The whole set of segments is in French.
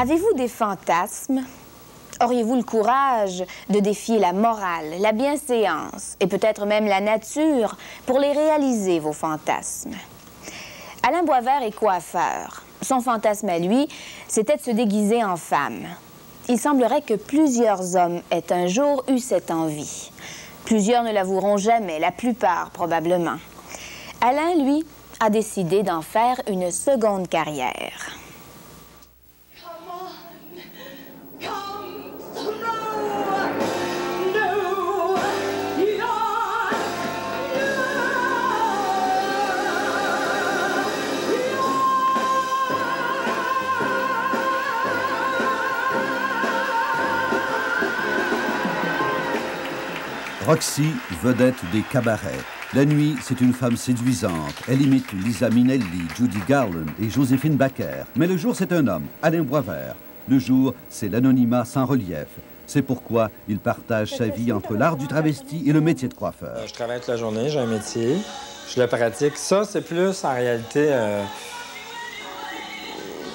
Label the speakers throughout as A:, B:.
A: Avez-vous des fantasmes? Auriez-vous le courage de défier la morale, la bienséance et peut-être même la nature pour les réaliser, vos fantasmes? Alain Boisvert est coiffeur. Son fantasme à lui, c'était de se déguiser en femme. Il semblerait que plusieurs hommes aient un jour eu cette envie. Plusieurs ne l'avoueront jamais, la plupart probablement. Alain, lui, a décidé d'en faire une seconde carrière.
B: Roxy, vedette des cabarets. La nuit, c'est une femme séduisante. Elle imite Liza Minnelli, Judy Garland et Joséphine Baker. Mais le jour, c'est un homme, Alain Boisvert. Le jour, c'est l'anonymat sans relief. C'est pourquoi il partage sa vie entre l'art du travesti et le métier de coiffeur.
C: Je travaille toute la journée, j'ai un métier, je le pratique. Ça, c'est plus, en réalité,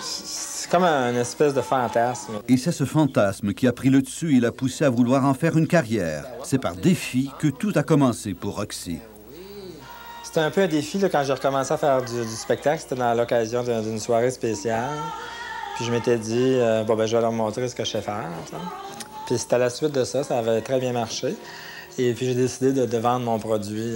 C: c'est comme un espèce de fantasme.
B: Et c'est ce fantasme qui a pris le dessus et l'a poussé à vouloir en faire une carrière. C'est par défi que tout a commencé pour Roxy.
C: C'était un peu un défi là, quand j'ai recommencé à faire du spectacle. C'était dans l'occasion d'une soirée spéciale. Puis je m'étais dit, bon, ben, je vais leur montrer ce que je sais faire. T'sais. Puis c'était à la suite de ça, ça avait très bien marché. Et puis j'ai décidé de vendre mon produit,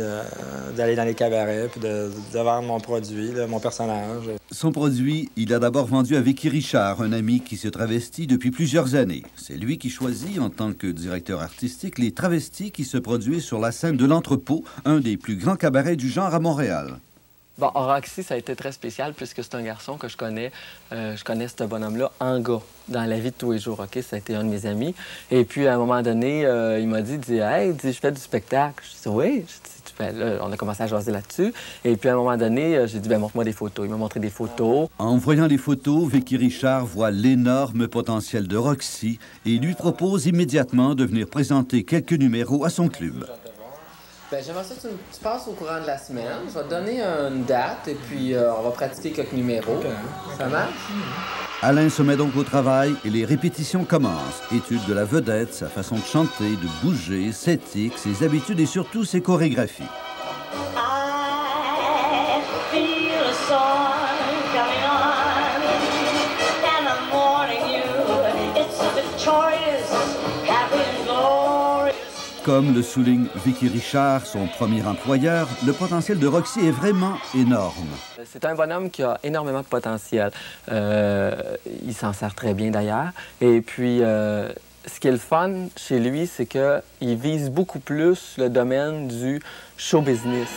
C: d'aller dans les cabarets, puis de vendre mon produit, là, mon personnage.
B: Son produit, il a d'abord vendu à Vicky Richard, un ami qui se travestit depuis plusieurs années. C'est lui qui choisit, en tant que directeur artistique, les travestis qui se produisent sur la scène de l'Entrepôt, un des plus grands cabarets du genre à Montréal.
D: Bon, Roxy, ça a été très spécial puisque c'est un garçon que je connais. Je connais ce bonhomme-là en gars, dans la vie de tous les jours, OK? Ça a été un de mes amis. Et puis, à un moment donné, il m'a dit, hey, je fais du spectacle. Je dis, oui. Là, on a commencé à jaser là-dessus. Et puis, à un moment donné, j'ai dit, ben montre-moi des photos. Il m'a montré des photos.
B: En voyant les photos, Vicky Richard voit l'énorme potentiel de Roxy et lui propose immédiatement de venir présenter quelques numéros à son club.
D: Ben, j'aimerais ça que tu passes au courant de la semaine. Je vais te donner une date et puis on va pratiquer quelques numéros. Okay. Ça marche?
B: Alain se met donc au travail et les répétitions commencent. Étude de la vedette, sa façon de chanter, de bouger, ses tics, ses habitudes et surtout ses chorégraphies. Comme le souligne Vicky Richard, son premier employeur, le potentiel de Roxy est vraiment énorme.
D: C'est un bonhomme qui a énormément de potentiel. Il s'en sert très bien d'ailleurs. Et puis, ce qui est le fun chez lui, c'est qu'il vise beaucoup plus le domaine du show business.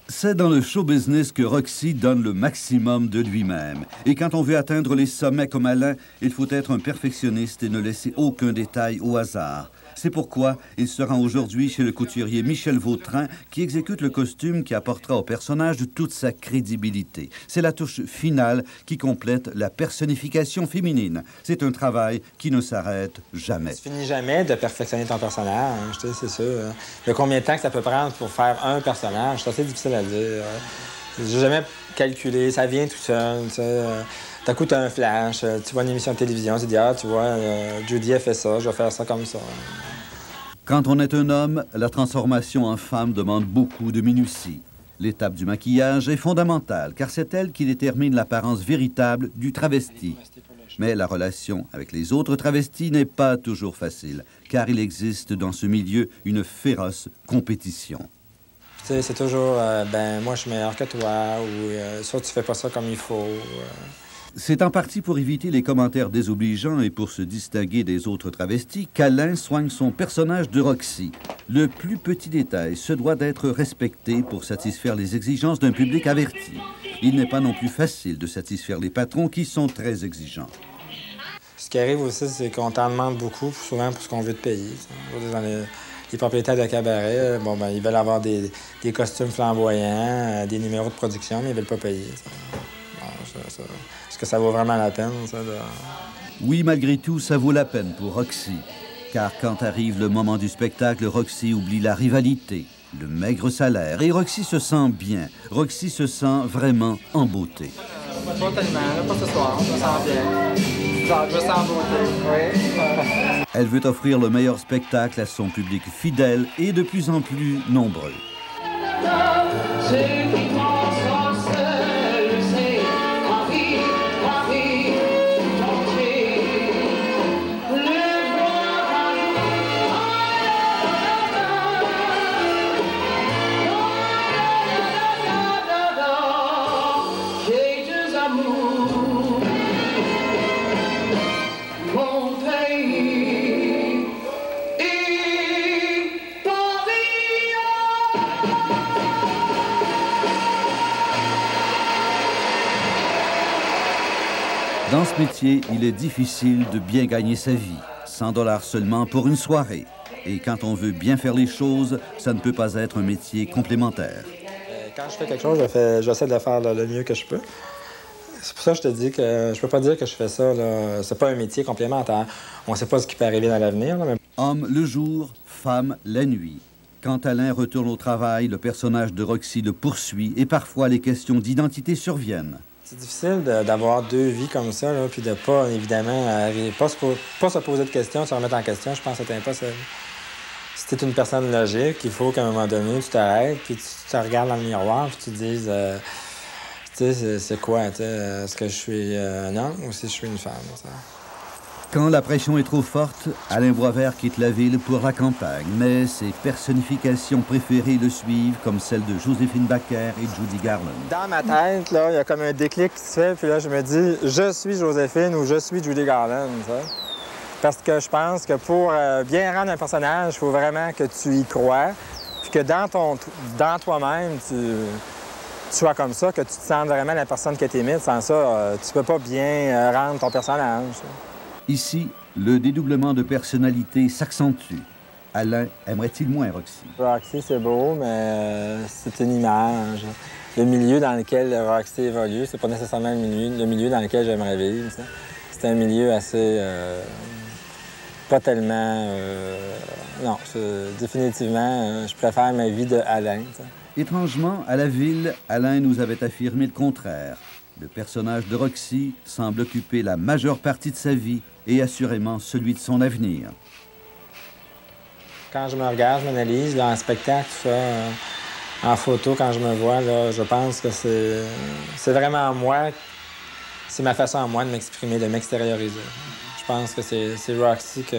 B: C'est dans le show business que Roxy donne le maximum de lui-même. Et quand on veut atteindre les sommets comme Alain, il faut être un perfectionniste et ne laisser aucun détail au hasard. C'est pourquoi il se rend aujourd'hui chez le couturier Michel Vautrin qui exécute le costume qui apportera au personnage toute sa crédibilité. C'est la touche finale qui complète la personnification féminine. C'est un travail qui ne s'arrête jamais.
C: Tu finis jamais de perfectionner ton personnage, hein, c'est sûr. Hein. Mais combien de temps que ça peut prendre pour faire un personnage, c'est assez difficile à dire. J'ai jamais calculé, ça vient tout seul. D'un coup, tu as un flash, tu vois une émission de télévision, tu dis, ah, tu vois, Judy a fait ça, je vais faire ça comme ça.
B: Quand on est un homme, la transformation en femme demande beaucoup de minutie. L'étape du maquillage est fondamentale, car c'est elle qui détermine l'apparence véritable du travesti. Mais la relation avec les autres travestis n'est pas toujours facile, car il existe dans ce milieu une féroce compétition.
C: Tu sais, c'est toujours, ben moi, je suis meilleur que toi, ou soit tu fais pas ça comme il faut.
B: C'est en partie pour éviter les commentaires désobligeants et pour se distinguer des autres travestis qu'Alain soigne son personnage de Roxy. Le plus petit détail se doit d'être respecté pour satisfaire les exigences d'un public averti. Il n'est pas non plus facile de satisfaire les patrons qui sont très exigeants.
C: Ce qui arrive aussi, c'est qu'on t'en demande beaucoup, souvent pour ce qu'on veut te payer. Dans les propriétaires de cabaret, bon, ben, ils veulent avoir des costumes flamboyants, des numéros de production, mais ils veulent pas payer. Est-ce que ça vaut vraiment la peine, ça?
B: Oui, malgré tout, ça vaut la peine pour Roxy. Car quand arrive le moment du spectacle, Roxy oublie la rivalité, le maigre salaire, et Roxy se sent bien. Roxy se sent vraiment en beauté.
C: Pas tellement, pas ce soir, je me sens bien. Je me sens en beauté, oui.
B: Elle veut offrir le meilleur spectacle à son public fidèle et de plus en plus nombreux. Dans ce métier, il est difficile de bien gagner sa vie. 100 $ seulement pour une soirée. Et quand on veut bien faire les choses, ça ne peut pas être un métier complémentaire.
C: Quand je fais quelque chose, j'essaie de le faire le mieux que je peux. C'est pour ça que je te dis que je peux pas dire que je fais ça. C'est pas un métier complémentaire. On sait pas ce qui peut arriver dans l'avenir. Mais...
B: Homme le jour, femme la nuit. Quand Alain retourne au travail, le personnage de Roxy le poursuit et parfois les questions d'identité surviennent.
C: C'est difficile d'avoir deux vies comme ça, là, puis de pas, évidemment, pas se poser de questions, se remettre en question. Je pense que c'est impossible. Si tu es une personne logique, il faut qu'à un moment donné, tu t'arrêtes, puis tu te regardes dans le miroir, puis tu te dises, tu sais, c'est quoi, est-ce que je suis un homme ou si je suis une femme, ça?
B: Quand la pression est trop forte, Alain Boisvert quitte la ville pour la campagne, mais ses personnifications préférées le suivent, comme celle de Joséphine Baker et Judy Garland.
C: Dans ma tête, là, il y a comme un déclic qui se fait, puis là, je me dis, je suis Joséphine ou je suis Judy Garland, ça. Parce que je pense que pour bien rendre un personnage, il faut vraiment que tu y crois, puis que dans toi-même, tu sois comme ça, que tu te sentes vraiment la personne que tu imites. Sans ça, tu peux pas bien rendre ton personnage.
B: Ici, le dédoublement de personnalité s'accentue. Alain aimerait-il moins Roxy?
C: Roxy, c'est beau, mais c'est une image. Le milieu dans lequel Roxy évolue, c'est pas nécessairement le milieu dans lequel j'aimerais vivre. Ça. C'est un milieu assez... pas tellement... non, définitivement, je préfère ma vie de Alain. Ça.
B: Étrangement, à la ville, Alain nous avait affirmé le contraire. Le personnage de Roxy semble occuper la majeure partie de sa vie et assurément celui de son avenir.
C: Quand je me regarde, je m'analyse, en spectacle, tout ça, en photo, quand je me vois, là, je pense que c'est vraiment moi, c'est ma façon à moi de m'exprimer, de m'extérioriser. Je pense que c'est Roxy que...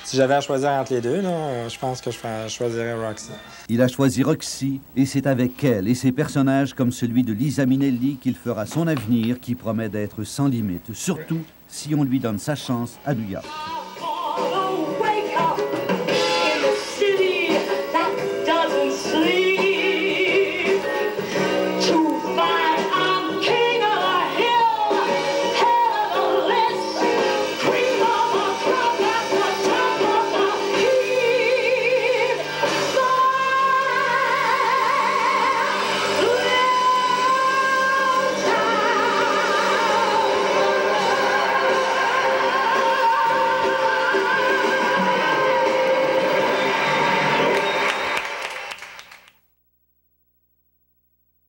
C: Si j'avais à choisir entre les deux, là, je pense que je choisirais Roxy.
B: Il a choisi Roxy et c'est avec elle et ses personnages comme celui de Liza Minnelli qu'il fera son avenir qui promet d'être sans limite, surtout si on lui donne sa chance à New York.